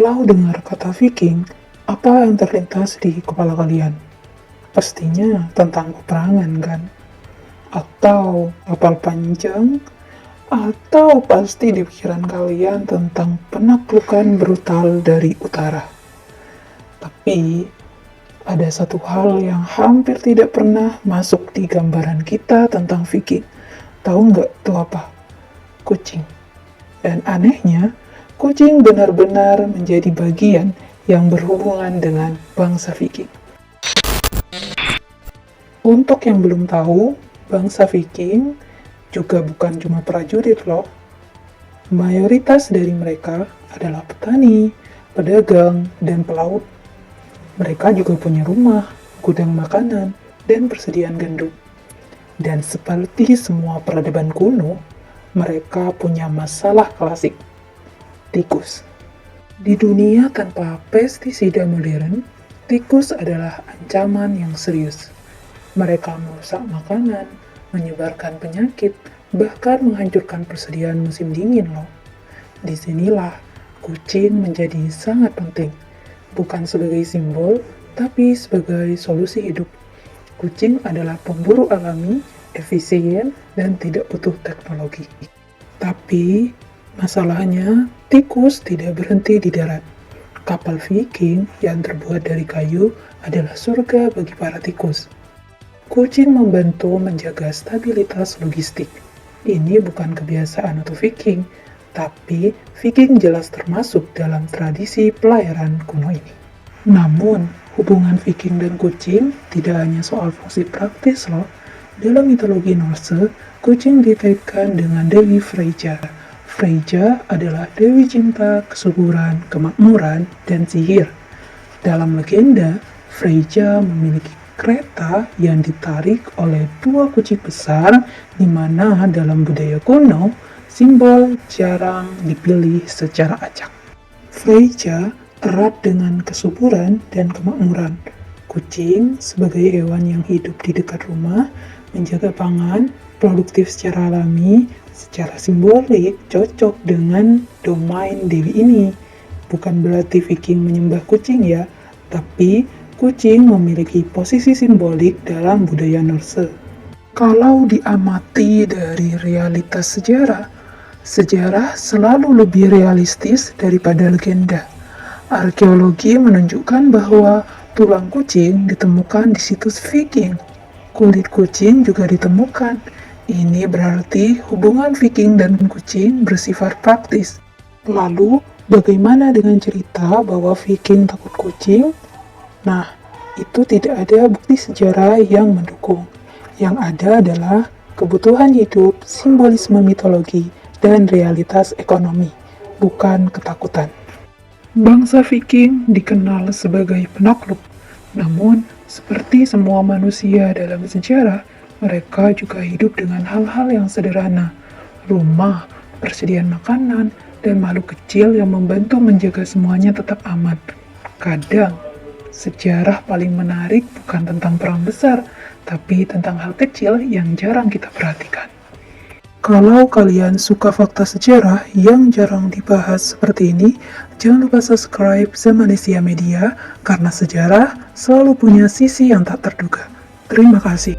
Kalau dengar kata Viking, apa yang terlintas di kepala kalian? Pastinya tentang peperangan kan? Atau kapal panjang? Atau pasti di pikiran kalian tentang penaklukan brutal dari utara? Tapi ada satu hal yang hampir tidak pernah masuk di gambaran kita tentang Viking. Tahu nggak itu apa? Kucing. Dan anehnya, kucing benar-benar menjadi bagian yang berhubungan dengan bangsa Viking. Untuk yang belum tahu, bangsa Viking juga bukan cuma prajurit loh. Mayoritas dari mereka adalah petani, pedagang, dan pelaut. Mereka juga punya rumah, gudang makanan, dan persediaan gandum. Dan seperti semua peradaban kuno, mereka punya masalah klasik, tikus. Di dunia tanpa pestisida modern, tikus adalah ancaman yang serius. Mereka merusak makanan, menyebarkan penyakit, bahkan menghancurkan persediaan musim dingin loh. Disinilah kucing menjadi sangat penting, bukan sebagai simbol, tapi sebagai solusi hidup. Kucing adalah pemburu alami, efisien, dan tidak butuh teknologi. Tapi, masalahnya, tikus tidak berhenti di darat. Kapal Viking yang terbuat dari kayu adalah surga bagi para tikus. Kucing membantu menjaga stabilitas logistik. Ini bukan kebiasaan untuk Viking, tapi Viking jelas termasuk dalam tradisi pelayaran kuno ini. Namun, hubungan Viking dan kucing tidak hanya soal fungsi praktis loh. Dalam mitologi Norse, kucing dikaitkan dengan Dewi Freyja. Freyja adalah dewi cinta, kesuburan, kemakmuran, dan sihir. Dalam legenda, Freyja memiliki kereta yang ditarik oleh dua kucing besar, di mana dalam budaya kuno, simbol jarang dipilih secara acak. Freyja erat dengan kesuburan dan kemakmuran. Kucing sebagai hewan yang hidup di dekat rumah, menjaga pangan, produktif secara alami, secara simbolik cocok dengan domain dewi ini. Bukan berarti Viking menyembah kucing ya, tapi kucing memiliki posisi simbolik dalam budaya Norse. Kalau diamati dari realitas sejarah, sejarah selalu lebih realistis daripada legenda. Arkeologi menunjukkan bahwa tulang kucing ditemukan di situs Viking. Kulit kucing juga ditemukan. Ini berarti hubungan Viking dan kucing bersifat praktis. Lalu, bagaimana dengan cerita bahwa Viking takut kucing? Nah, itu tidak ada bukti sejarah yang mendukung. Yang ada adalah kebutuhan hidup, simbolisme mitologi, dan realitas ekonomi, bukan ketakutan. Bangsa Viking dikenal sebagai penakluk, namun seperti semua manusia dalam sejarah, mereka juga hidup dengan hal-hal yang sederhana, rumah, persediaan makanan, dan makhluk kecil yang membantu menjaga semuanya tetap aman. Kadang, sejarah paling menarik bukan tentang perang besar, tapi tentang hal kecil yang jarang kita perhatikan. Kalau kalian suka fakta sejarah yang jarang dibahas seperti ini, jangan lupa subscribe Zamanesia Media, karena sejarah selalu punya sisi yang tak terduga. Terima kasih.